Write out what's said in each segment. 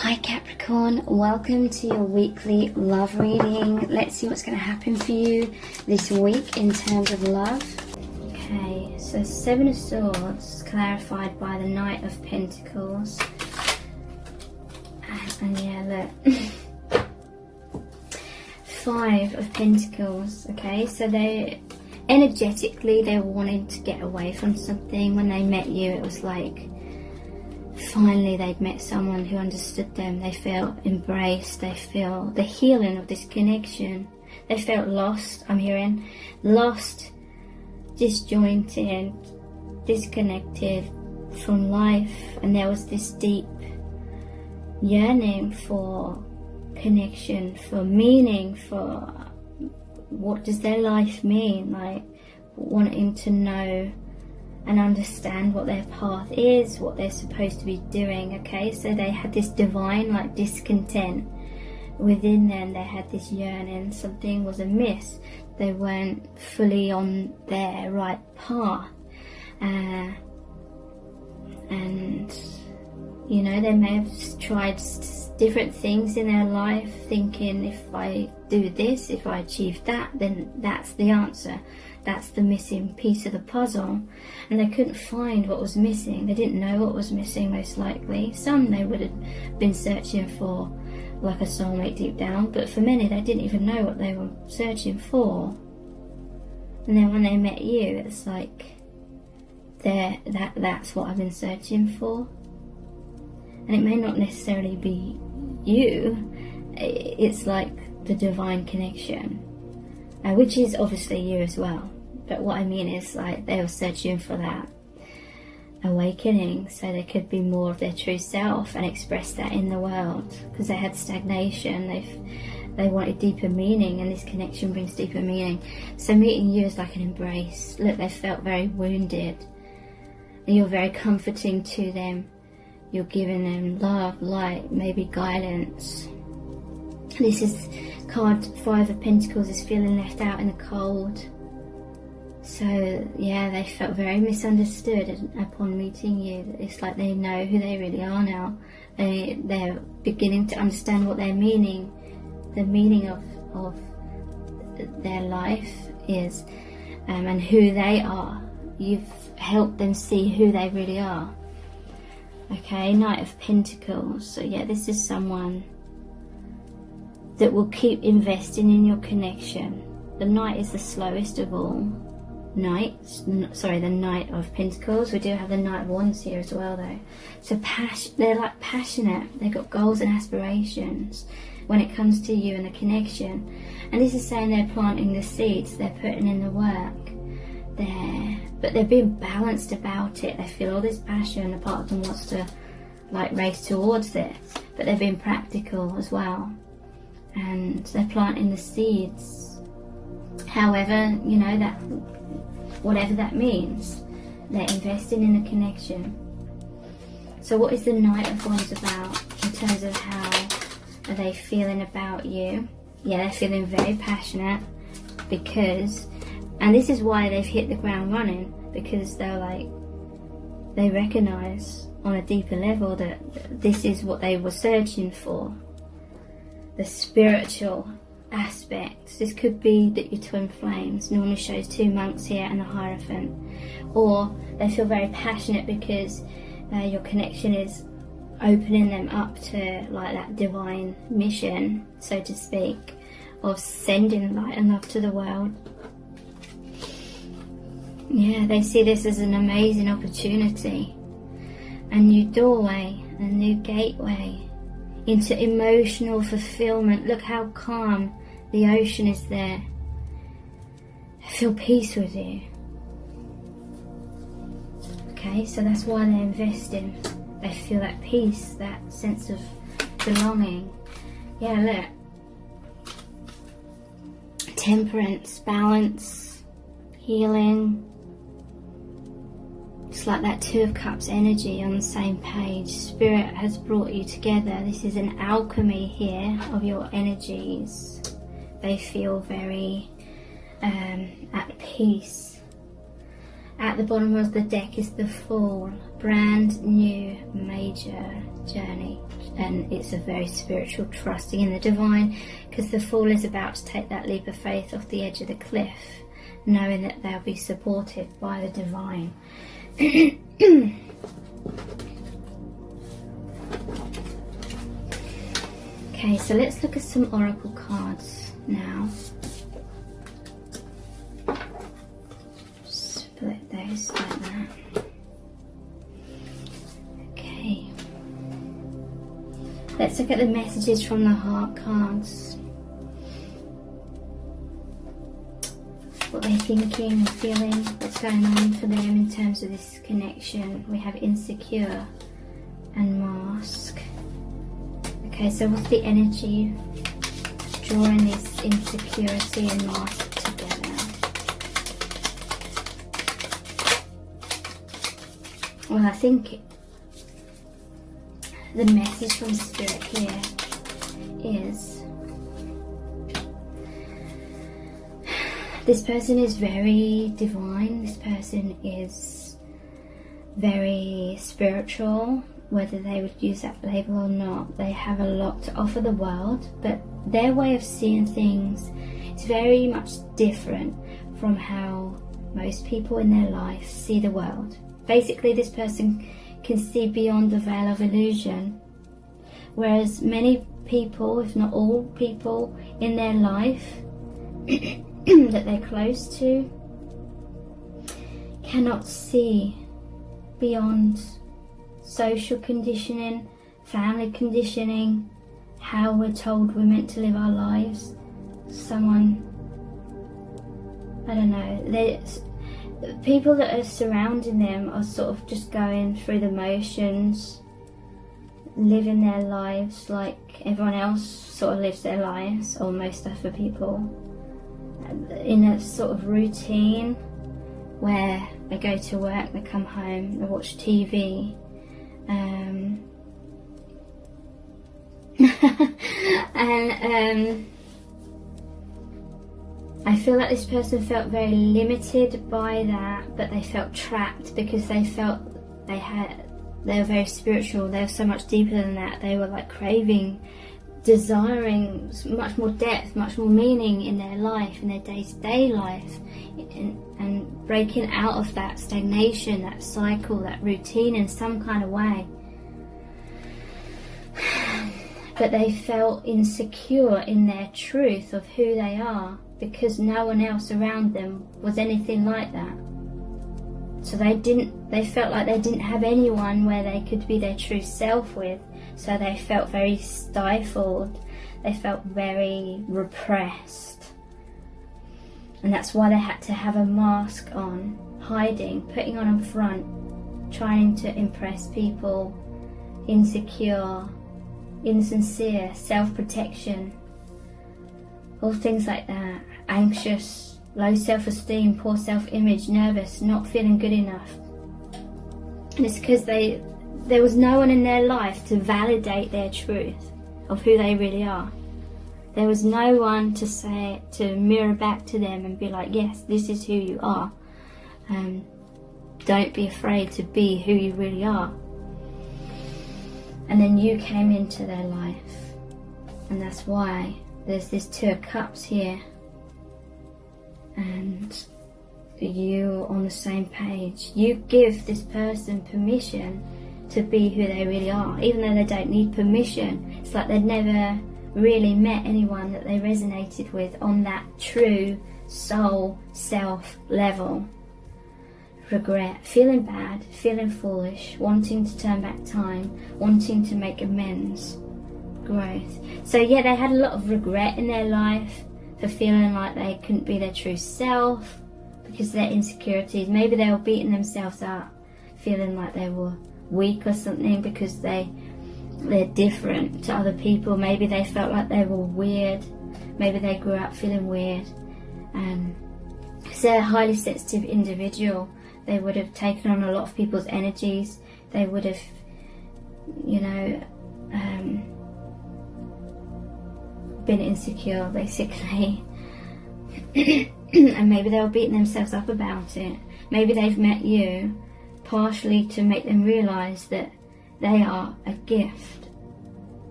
Hi Capricorn, welcome to your weekly love reading. Let's see what's going to happen for you this week in terms of love. Okay, so Seven of Swords clarified by the Knight of Pentacles. And yeah, look. Five of Pentacles. Okay, so they energetically they're wanting to get away from something. When they met you, it was like finally they'd met someone who understood them. They felt embraced. They feel the healing of this connection. They felt lost, I'm hearing. Lost, disjointed, disconnected from life. And there was this deep yearning for connection, for meaning, for what does their life mean, like wanting to know and understand what their path is, what they're supposed to be doing. Okay, so they had this divine like discontent within them. They had this yearning. Something was amiss. They weren't fully on their right path, and you know, they may have tried different things in their life, thinking if I do this, if I achieve that, then that's the answer. That's the missing piece of the puzzle. And they couldn't find what was missing. They didn't know what was missing, most likely. Some they would have been searching for, like a soulmate deep down, but for many they didn't even know what they were searching for. And then when they met you, it's like that's what I've been searching for. And it may not necessarily be you. It's like the divine connection, which is obviously you as well. But what I mean is, like, they were searching for that awakening so they could be more of their true self and express that in the world, because they had stagnation. They wanted deeper meaning, and this connection brings deeper meaning. So meeting you is like an embrace. Look, they felt very wounded, and you're very comforting to them. You're giving them love, light, maybe guidance. This is card 5 of Pentacles, is feeling left out in the cold. So yeah, they felt very misunderstood upon meeting you. It's like they know who they really are now. They're beginning to understand what their meaning, the meaning of their life is, and who they are. You've helped them see who they really are. Okay, Knight of Pentacles. So yeah, this is someone that will keep investing in your connection. The Knight is the slowest of all knights. Sorry, the Knight of Pentacles. We do have the Knight of Wands here as well, though. So they're like passionate. They've got goals and aspirations when it comes to you and the connection. And this is saying they're planting the seeds. They're putting in the work. But they're being balanced about it. They feel all this passion. A part of them wants to like race towards this, but they're being practical as well. And they're planting the seeds. However, you know, that whatever that means, they're investing in the connection. So what is the Knight of Wands about in terms of how are they feeling about you? Yeah, they're feeling very passionate, because, and this is why they've hit the ground running, because they're like, they recognize on a deeper level that this is what they were searching for. The spiritual aspects. This could be that you're twin flames. Normally shows 2 monks here and a Hierophant. Or they feel very passionate because your connection is opening them up to like that divine mission, so to speak, of sending light and love to the world. Yeah, they see this as an amazing opportunity, a new doorway, a new gateway into emotional fulfillment. Look how calm the ocean is there. I feel peace with you. Okay, so that's why they're investing. They feel that peace, that sense of belonging. Yeah, look. Temperance, balance, healing. It's like that 2 of Cups energy on the same page. Spirit has brought you together. This is an alchemy here of your energies. They feel very at peace. At the bottom of the deck is the Fool, brand new major journey, and it's a very spiritual, trusting in the divine, because the Fool is about to take that leap of faith off the edge of the cliff, knowing that they'll be supported by the divine. Okay, so let's look at some oracle cards now. Split those like that. Okay. Let's look at the messages from the heart cards. What they're thinking or feeling, what's going on for them in terms of this connection. We have insecure and mask. Okay, so what's the energy drawing this insecurity and mask together? Well, I think the message from Spirit here is this person is very divine, this person is very spiritual. Whether they would use that label or not, they have a lot to offer the world, but their way of seeing things is very much different from how most people in their life see the world. Basically, this person can see beyond the veil of illusion, whereas many people, if not all people in their life that they're close to, cannot see beyond social conditioning, family conditioning, how we're told we're meant to live our lives. Someone, I don't know, people that are surrounding them are sort of just going through the motions, living their lives like everyone else sort of lives their lives, or most other people, in a sort of routine where they go to work, they come home, they watch TV. I feel like this person felt very limited by that, but they felt trapped because they felt they were very spiritual, they were so much deeper than that. They were like craving, desiring much more depth, much more meaning in their life, in their day-to-day life, and breaking out of that stagnation, that cycle, that routine in some kind of way. But they felt insecure in their truth of who they are because no one else around them was anything like that. So they felt like they didn't have anyone where they could be their true self with. So they felt very stifled. They felt very repressed. And that's why they had to have a mask on, hiding, putting on a front, trying to impress people, insecure, insincere, self-protection, all things like that, anxious, low self-esteem, poor self-image, nervous, not feeling good enough. And it's because there was no one in their life to validate their truth of who they really are. There was no one to say, to mirror back to them and be like, yes, this is who you are. Don't be afraid to be who you really are. And then you came into their life. And that's why there's this Two of Cups here. And you on the same page. You give this person permission to be who they really are. Even though they don't need permission. It's like they'd never really met anyone that they resonated with on that true soul self level. Regret, feeling bad, feeling foolish, wanting to turn back time, wanting to make amends, growth. So yeah, they had a lot of regret in their life for feeling like they couldn't be their true self because of their insecurities. Maybe they were beating themselves up, feeling like they were weak or something because they're different to other people. Maybe they felt like they were weird. Maybe they grew up feeling weird. Because they're a highly sensitive individual, they would have taken on a lot of people's energies. They would have, been insecure, basically. And maybe they were beating themselves up about it. Maybe they've met you partially to make them realise that they are a gift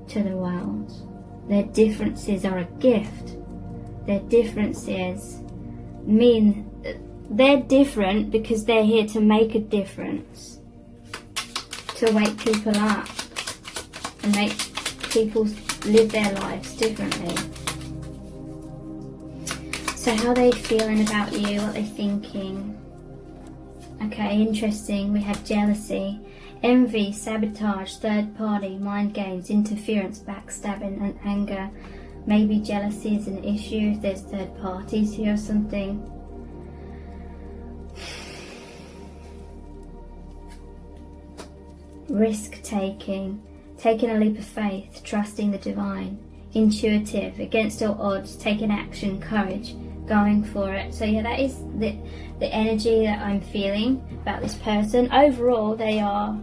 to the world. Their differences are a gift. Their differences mean they're different because they're here to make a difference, to wake people up and make people live their lives differently. So how are they feeling about you? What are they thinking? Okay, interesting. We have jealousy, envy, sabotage, third party, mind games, interference, backstabbing and anger. Maybe jealousy is an issue if there's third parties here or something. Risk taking, taking a leap of faith, trusting the divine, intuitive, against all odds, taking action, courage, going for it. So yeah, that is the energy that I'm feeling about this person. Overall, they are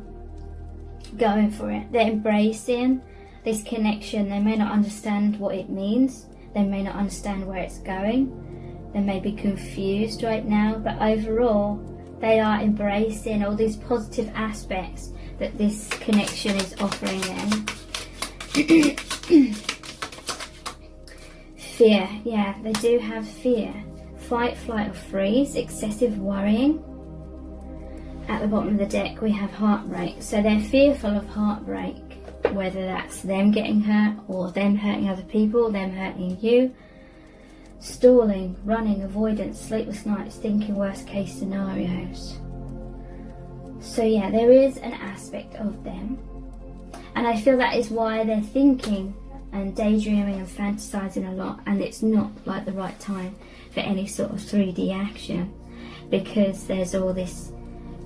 going for it. They're embracing this connection. They may not understand what it means. They may not understand where it's going. They may be confused right now, but overall, they are embracing all these positive aspects that this connection is offering them. Fear, yeah, they do have fear. Fight, flight or freeze, excessive worrying. At the bottom of the deck we have heartbreak. So they're fearful of heartbreak, whether that's them getting hurt or them hurting other people, them hurting you. Stalling, running, avoidance, sleepless nights, thinking worst case scenarios. So yeah, there is an aspect of them. And I feel that is why they're thinking and daydreaming and fantasizing a lot, and it's not like the right time for any sort of 3D action, because there's all this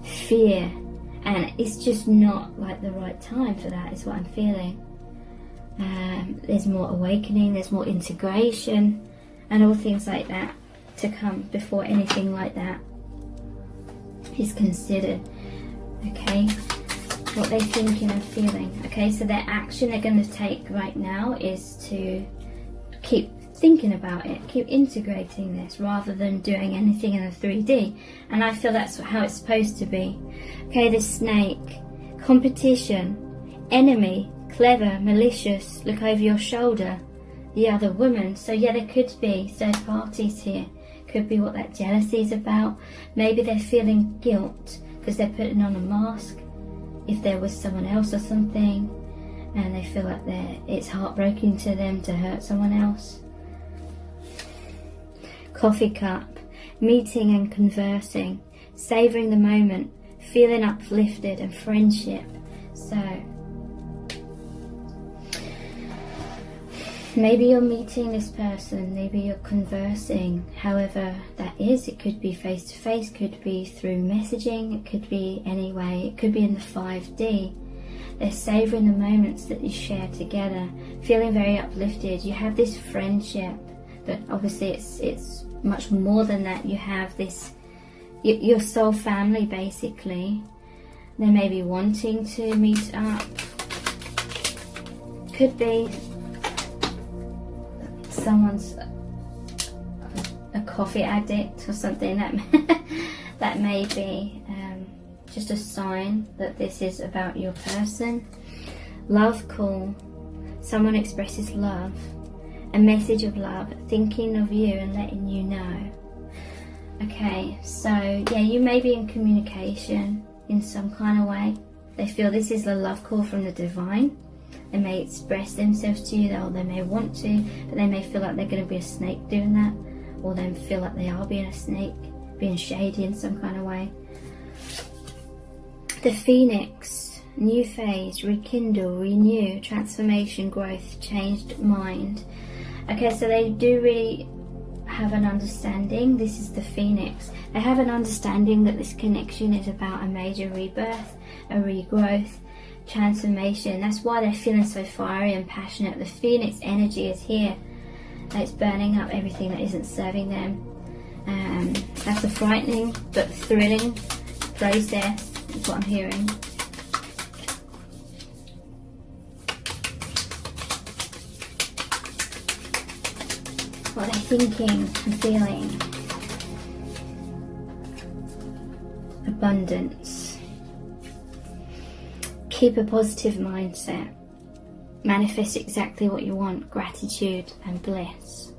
fear and it's just not like the right time for that, is what I'm feeling. There's more awakening, there's more integration and all things like that to come before anything like that is considered. Okay, what they're thinking and feeling. Okay, so their action they're going to take right now is to keep thinking about it, keep integrating this rather than doing anything in a 3D. And I feel that's how it's supposed to be. Okay, the snake, competition, enemy, clever, malicious, look over your shoulder, the other woman. So yeah, there could be third parties here. Could be what that jealousy is about. Maybe they're feeling guilt because they're putting on a mask if there was someone else or something, and they feel like it's heartbreaking to them to hurt someone else. Coffee cup, meeting and conversing, savouring the moment, feeling uplifted and friendship. So maybe you're meeting this person, maybe you're conversing, however that is. It could be face to face, could be through messaging, it could be any way, it could be in the 5D. They're savouring the moments that you share together, feeling very uplifted. You have this friendship, but obviously it's much more than that. You have this, your soul family basically. They may be wanting to meet up. Could be someone's a coffee addict or something. That may be just a sign that this is about your person. Love call, someone expresses love, a message of love, thinking of you and letting you know. Okay, so yeah, you may be in communication in some kind of way. They feel this is a love call from the divine. They may express themselves to you, or they may want to, but they may feel like they're going to be a snake doing that, or they feel like they are being a snake, being shady in some kind of way. The phoenix, new phase, rekindle, renew, transformation, growth, changed mind. Okay, so they do really have an understanding. This is the phoenix. They have an understanding that this connection is about a major rebirth, a regrowth, transformation. That's why they're feeling so fiery and passionate. The phoenix energy is here. It's burning up everything that isn't serving them. That's a frightening but thrilling process, is what I'm hearing. What they're thinking and feeling. abundance. Keep a positive mindset. Manifest exactly what you want, gratitude and bliss.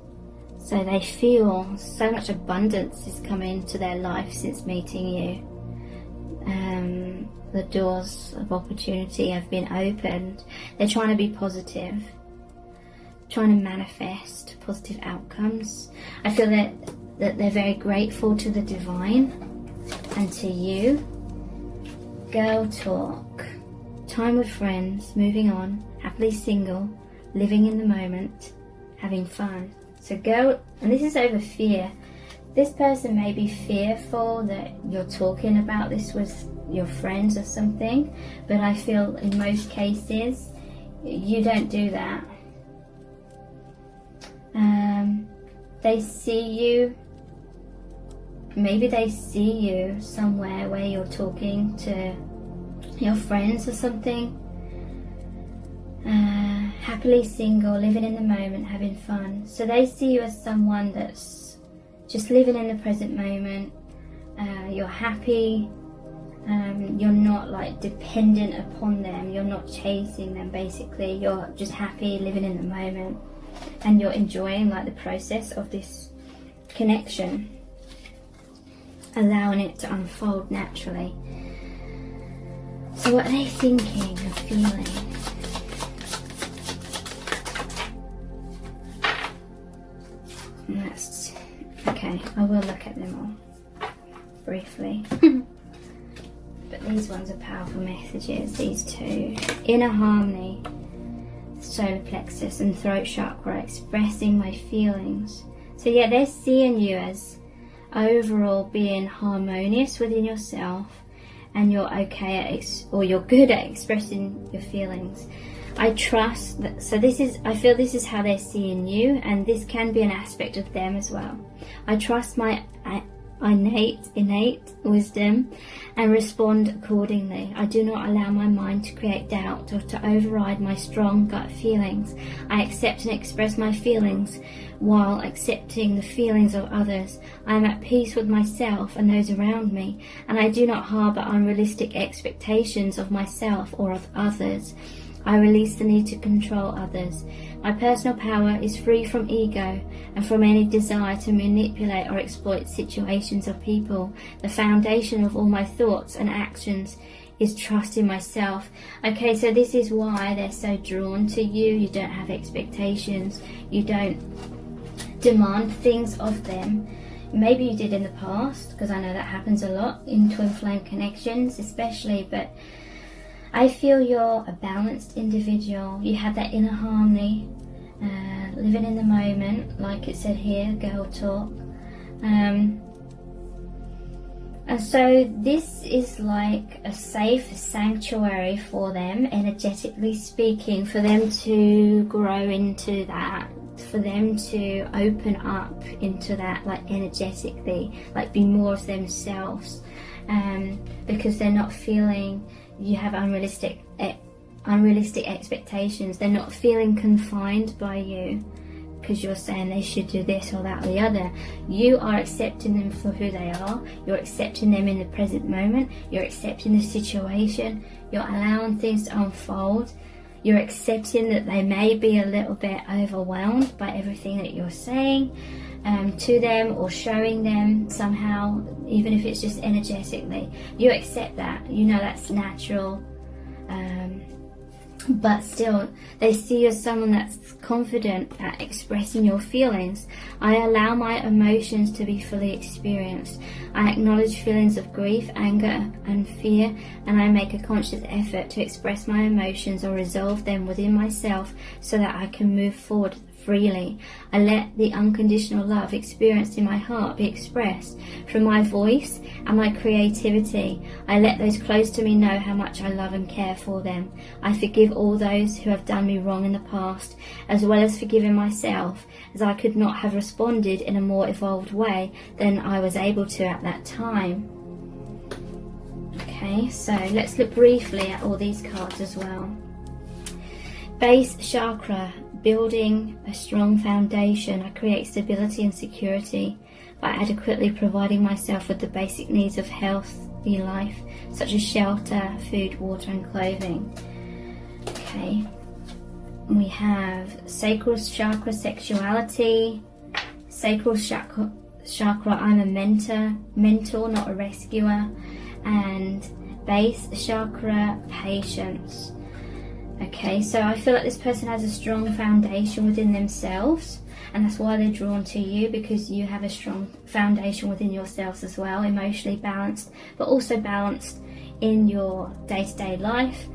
So they feel so much abundance has come into their life since meeting you. The doors of opportunity have been opened. They're trying to be positive, trying to manifest positive outcomes. I feel that they're very grateful to the divine and to you. Girl talk. Time with friends, moving on, happily single, living in the moment, having fun. So go, and this is over fear. This person may be fearful that you're talking about this with your friends or something, but I feel in most cases you don't do that. They see you, maybe they see you somewhere where you're talking to your friends or something. Happily single, living in the moment, having fun. So they see you as someone that's just living in the present moment. You're happy. You're not like dependent upon them. You're not chasing them, basically. You're just happy, living in the moment, and you're enjoying like the process of this connection, allowing it to unfold naturally. So what are they thinking and feeling? That's okay. I will look at them all briefly. But these ones are powerful messages, these two. Inner harmony, solar plexus and throat chakra, expressing my feelings. So yeah, they're seeing you as overall being harmonious within yourself, and you're okay at or you're good at expressing your feelings. I trust that, so I feel this is how they're seeing you, and this can be an aspect of them as well. I trust my innate wisdom and respond accordingly. I do not allow my mind to create doubt or to override my strong gut feelings. I accept and express my feelings while accepting the feelings of others. I am at peace with myself and those around me, and I do not harbour unrealistic expectations of myself or of others. I release the need to control others. My personal power is free from ego and from any desire to manipulate or exploit situations or people. The foundation of all my thoughts and actions is trust in myself. Okay, so this is why they're so drawn to you. You don't have expectations. You don't demand things of them. Maybe you did in the past, because I know that happens a lot in twin flame connections especially, but I feel you're a balanced individual. You have that inner harmony, living in the moment, like it said here, girl talk. And so this is like a safe sanctuary for them, energetically speaking, for them to grow into that, for them to open up into that, like energetically, like be more of themselves, because they're not feeling you have unrealistic expectations. They're not feeling confined by you because you're saying they should do this or that or the other. You are accepting them for who they are. You're accepting them in the present moment. You're accepting the situation. You're allowing things to unfold. You're accepting that they may be a little bit overwhelmed by everything that you're saying to them or showing them somehow, even if it's just energetically. You accept that. You know that's natural. But still, they see you as someone that's confident at expressing your feelings. I allow my emotions to be fully experienced. I acknowledge feelings of grief, anger and fear, and I make a conscious effort to express my emotions or resolve them within myself so that I can move forward freely. I let the unconditional love experienced in my heart be expressed through my voice and my creativity. I let those close to me know how much I love and care for them. I forgive all those who have done me wrong in the past, as well as forgiving myself, as I could not have responded in a more evolved way than I was able to at that time. Okay, so let's look briefly at all these cards as well. Base chakra, building a strong foundation. I create stability and security by adequately providing myself with the basic needs of health, healthy life, such as shelter, food, water and clothing. Okay, we have sacral chakra, sexuality, sacral chakra, I'm a mentor, not a rescuer, and base chakra, patience. Okay, so I feel like this person has a strong foundation within themselves, and that's why they're drawn to you, because you have a strong foundation within yourselves as well, emotionally balanced, but also balanced in your day-to-day life,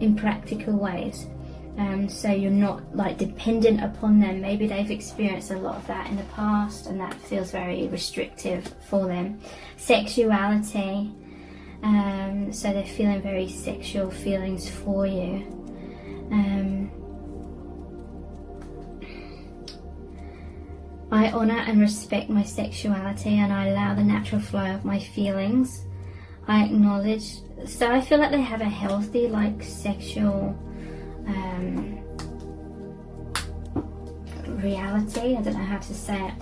in practical ways. So you're not like dependent upon them. Maybe they've experienced a lot of that in the past, and that feels very restrictive for them. Sexuality, so they're feeling very sexual feelings for you. I honour and respect my sexuality, and I allow the natural flow of my feelings. I acknowledge, so I feel like they have a healthy like sexual reality. I don't know how to say it.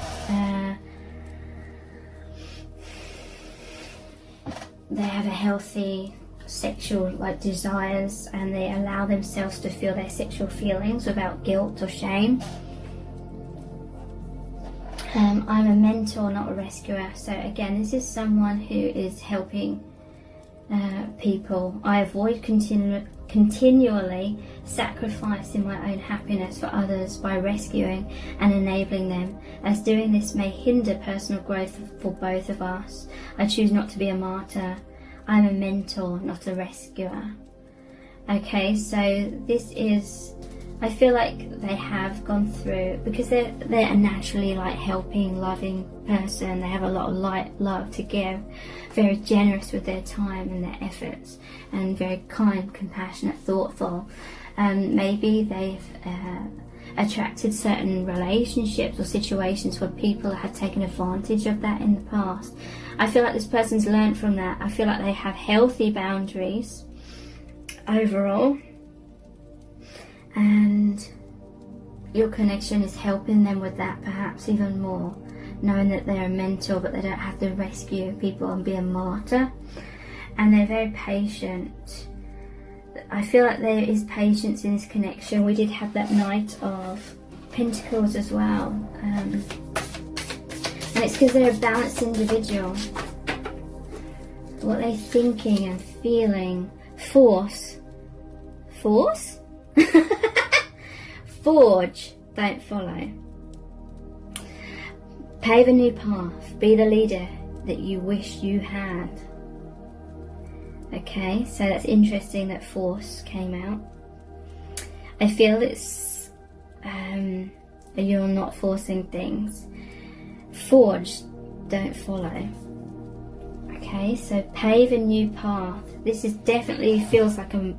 They have a healthy sexual like desires, and they allow themselves to feel their sexual feelings without guilt or shame. I'm a mentor, not a rescuer. So again, this is someone who is helping people. I avoid continually sacrificing my own happiness for others by rescuing and enabling them, as doing this may hinder personal growth for both of us. I choose not to be a martyr. I'm a mentor, not a rescuer. Okay, so this is, I feel like they have gone through, because they're a naturally like helping, loving person. They have a lot of love to give, very generous with their time and their efforts, and very kind, compassionate, thoughtful. Maybe they've attracted certain relationships or situations where people had taken advantage of that in the past. I feel like this person's learned from that. I feel like they have healthy boundaries overall, and your connection is helping them with that perhaps even more, knowing that they're a mentor but they don't have to rescue people and be a martyr. And they're very patient. I feel like there is patience in this connection. We did have that Knight of Pentacles as well, and it's because they're a balanced individual. What they're thinking and feeling. Force? Forge, don't follow. Pave a new path. Be the leader that you wish you had. Okay, so that's interesting that force came out. I feel it's you're not forcing things. Forge, don't follow. Okay, so pave a new path. This is definitely feels like a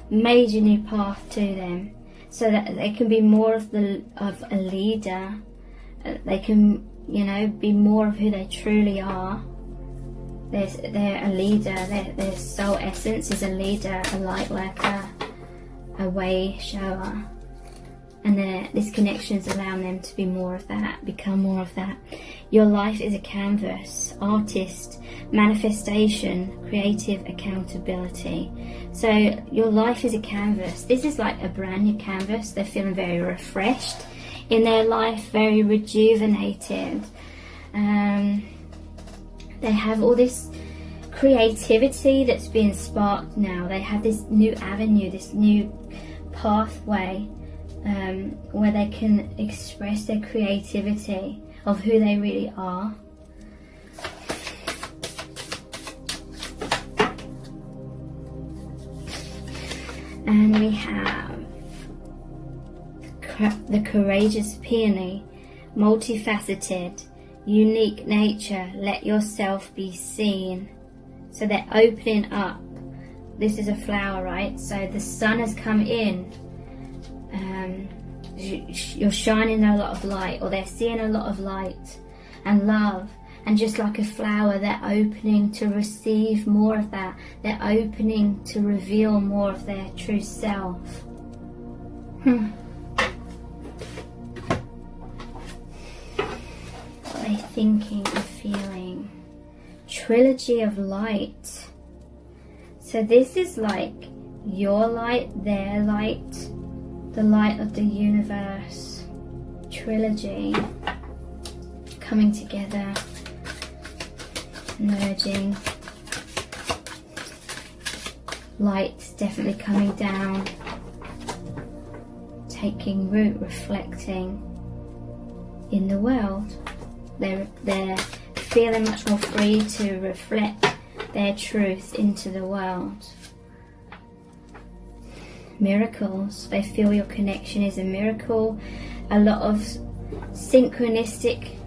major new path to them, so that they can be more of a leader. They can, you know, be more of who they truly are. They're a leader. Their soul essence is a leader, a light worker, a way shower, and this connection is allowing them to be more of that, become more of that. Your life is a canvas, artist, manifestation, creative accountability. So your life is a canvas. This is like a brand new canvas. They're feeling very refreshed in their life, very rejuvenated. They have all this creativity that's being sparked now. They have this new avenue, this new pathway, where they can express their creativity of who they really are. And we have the courageous peony, multifaceted, unique nature, let yourself be seen. So they're opening up. This is a flower, right? So the sun has come in. You're shining a lot of light, or they're seeing a lot of light and love. And just like a flower, they're opening to receive more of that. They're opening to reveal more of their true self. What are they thinking and feeling? trilogy of light. So this is like your light, their light, the light of the universe. Trilogy coming together, merging. Light definitely coming down, taking root, reflecting in the world. They're feeling much more free to reflect their truth into the world. Miracles. They feel your connection is a miracle. A lot of synchronistic,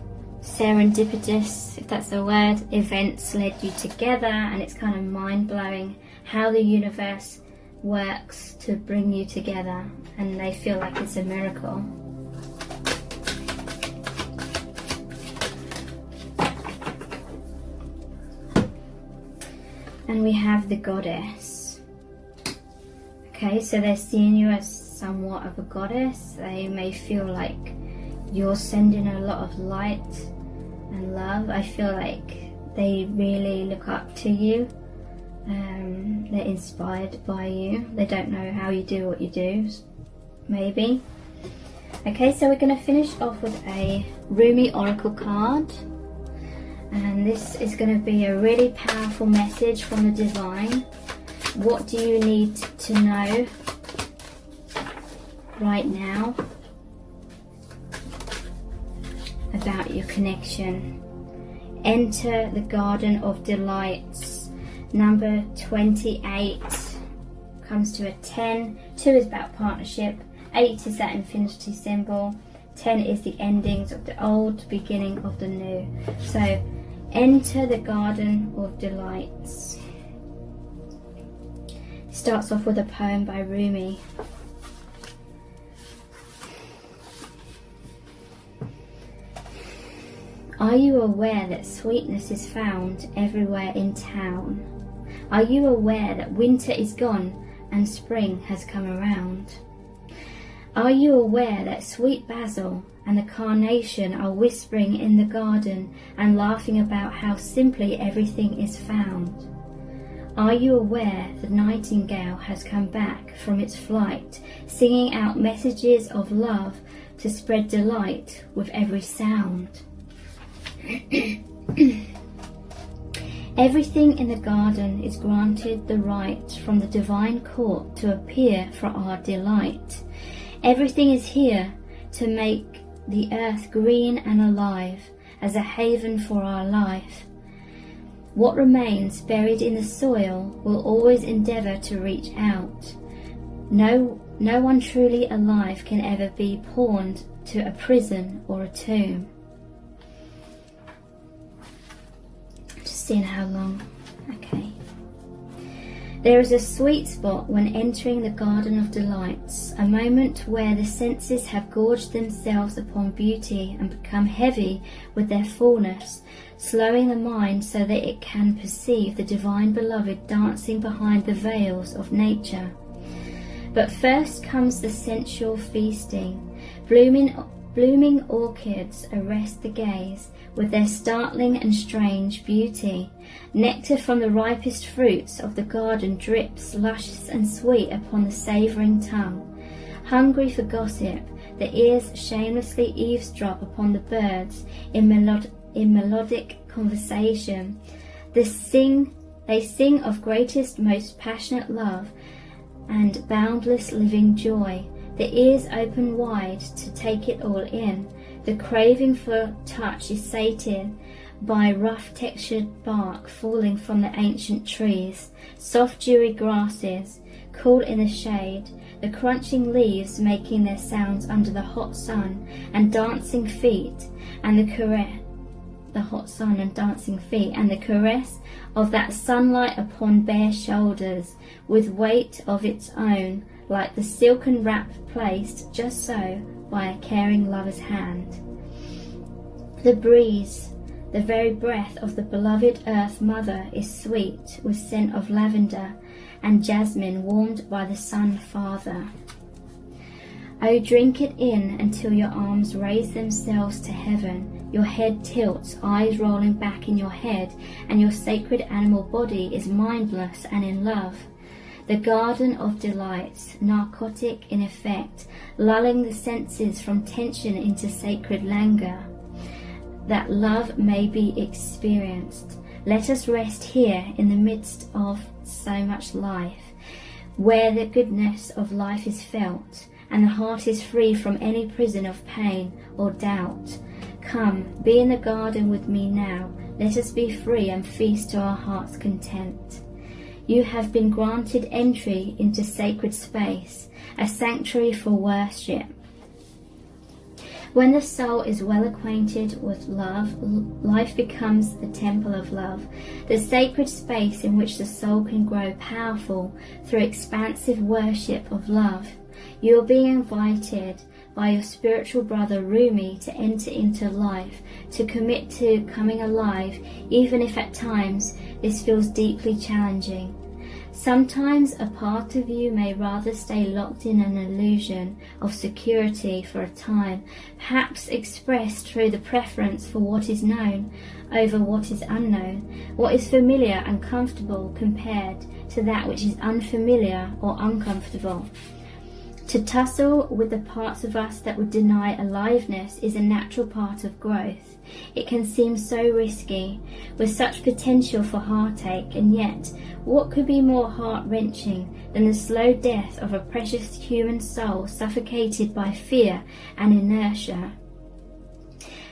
serendipitous, if that's a word, events led you together, and it's kind of mind-blowing how the universe works to bring you together, and they feel like it's a miracle. And we have the goddess. Okay, so they're seeing you as somewhat of a goddess. They may feel like you're sending a lot of light and love. I feel like they really look up to you. They're inspired by you. They don't know how you do what you do, maybe. Okay, so we're going to finish off with a Rumi Oracle card. And this is going to be a really powerful message from the divine. What do you need to know right now about your connection? Enter the Garden of Delights. Number 28 comes to a 10. 2 is about partnership. 8 is that infinity symbol. 10 is the endings of the old, beginning of the new. So enter the Garden of Delights. Starts off with a poem by Rumi. Are you aware that sweetness is found everywhere in town? Are you aware that winter is gone and spring has come around? Are you aware that sweet basil and the carnation are whispering in the garden and laughing about how simply everything is found? Are you aware the nightingale has come back from its flight, singing out messages of love to spread delight with every sound? Everything in the garden is granted the right from the divine court to appear for our delight. Everything is here to make the earth green and alive as a haven for our life. What remains buried in the soil will always endeavour to reach out. No one truly alive can ever be pawned to a prison or a tomb. Just seeing how long. Okay. There is a sweet spot when entering the Garden of Delights, a moment where the senses have gorged themselves upon beauty and become heavy with their fullness, slowing the mind so that it can perceive the divine beloved dancing behind the veils of nature. But first comes the sensual feasting. Blooming orchids arrest the gaze with their startling and strange beauty. Nectar from the ripest fruits of the garden drips luscious and sweet upon the savouring tongue. Hungry for gossip, the ears shamelessly eavesdrop upon the birds in melodic conversation. They sing of greatest, most passionate love and boundless living joy. The ears open wide to take it all in. The craving for touch is sated by rough textured bark falling from the ancient trees, soft dewy grasses, cool in the shade, the crunching leaves making their sounds under the hot sun and dancing feet, and the caress of that sunlight upon bare shoulders, with weight of its own, like the silken wrap placed just so by a caring lover's hand. The breeze, the very breath of the beloved Earth Mother, is sweet with scent of lavender and jasmine warmed by the Sun Father. Oh, drink it in until your arms raise themselves to heaven, Your head tilts, eyes rolling back in your head, and your sacred animal body is mindless and in love. The garden of delights, narcotic in effect, lulling the senses from tension into sacred languor, that love may be experienced. Let us rest here in the midst of so much life, where the goodness of life is felt, and the heart is free from any prison of pain or doubt. Come, be in the garden with me now. Let us be free and feast to our heart's content. You have been granted entry into sacred space, a sanctuary for worship. When the soul is well acquainted with love, life becomes the temple of love, the sacred space in which the soul can grow powerful through expansive worship of love. You are being invited by your spiritual brother Rumi to enter into life, to commit to coming alive, even if at times this feels deeply challenging. Sometimes a part of you may rather stay locked in an illusion of security for a time, perhaps expressed through the preference for what is known over what is unknown, what is familiar and comfortable compared to that which is unfamiliar or uncomfortable. To tussle with the parts of us that would deny aliveness is a natural part of growth. It can seem so risky, with such potential for heartache, and yet, what could be more heart-wrenching than the slow death of a precious human soul suffocated by fear and inertia?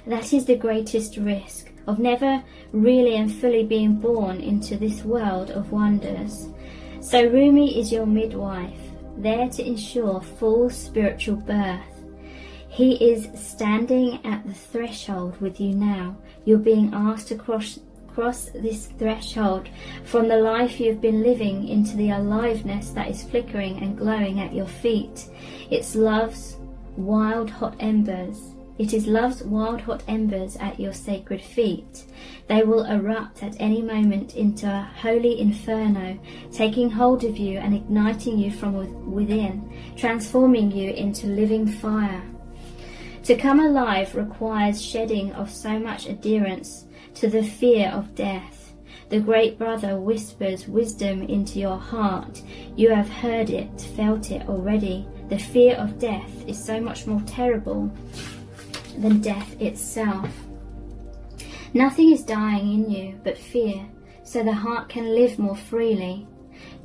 That is the greatest risk, of never really and fully being born into this world of wonders. So Rumi is your midwife, there to ensure full spiritual birth. He is standing at the threshold with you now. You're being asked to cross this threshold from the life you've been living into the aliveness that is flickering and glowing at your feet. It's love's wild hot embers. It is love's wild hot embers at your sacred feet. They will erupt at any moment into a holy inferno, taking hold of you and igniting you from within, transforming you into living fire. To come alive requires shedding of so much adherence to the fear of death. The great brother whispers wisdom into your heart. You have heard it, felt it already. The fear of death is so much more terrible than death itself. Nothing is dying in you but fear, so the heart can live more freely.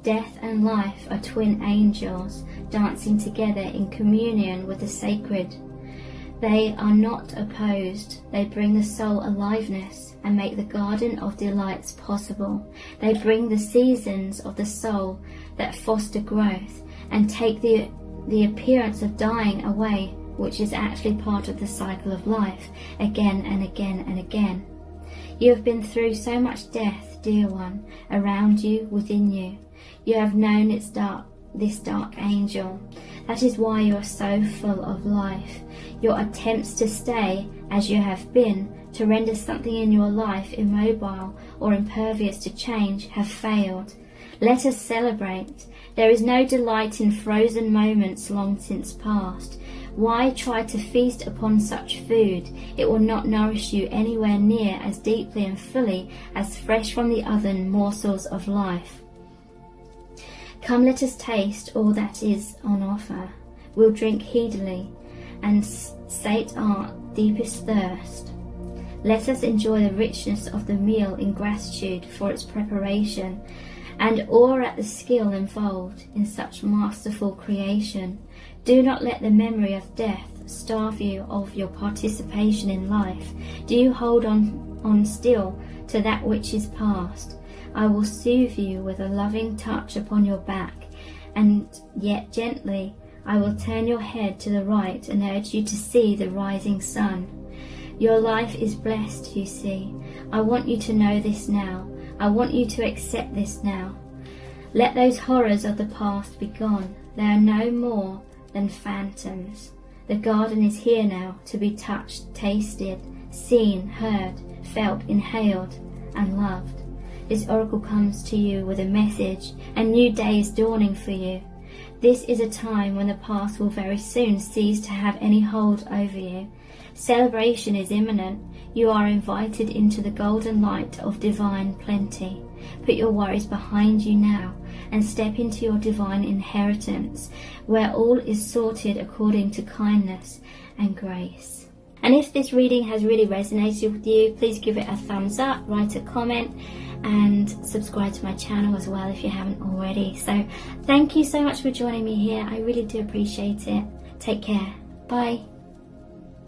Death and life are twin angels, dancing together in communion with the sacred. They are not opposed. They bring the soul aliveness and make the garden of delights possible. They bring the seasons of the soul that foster growth and take the appearance of dying away, which is actually part of the cycle of life, again and again and again. You have been through so much death, dear one, around you, within you. You have known this dark angel. That is why you are so full of life. Your attempts to stay as you have been, to render something in your life immobile or impervious to change, have failed. Let us celebrate. There is no delight in frozen moments long since past. Why try to feast upon such food? It will not nourish you anywhere near as deeply and fully as fresh from the oven morsels of life. Come, let us taste all that is on offer. We'll drink heedily and sate our deepest thirst. Let us enjoy the richness of the meal in gratitude for its preparation, and awe at the skill involved in such masterful creation. Do not let the memory of death starve you of your participation in life. Do you hold on still to that which is past? I will soothe you with a loving touch upon your back, and yet gently I will turn your head to the right and urge you to see the rising sun. Your life is blessed, you see. I want you to know this now. I want you to accept this now. Let those horrors of the past be gone. They are no more than phantoms. The garden is here now, to be touched, tasted, seen, heard, felt, inhaled, and loved. This oracle comes to you with a message. A new day is dawning for you. This is a time when the past will very soon cease to have any hold over you. Celebration is imminent. You are invited into the golden light of divine plenty. Put your worries behind you now and step into your divine inheritance, where all is sorted according to kindness and grace. And if this reading has really resonated with you, please give it a thumbs up, write a comment, and subscribe to my channel as well if you haven't already. So thank you so much for joining me here. I really do appreciate it. Take care. Bye.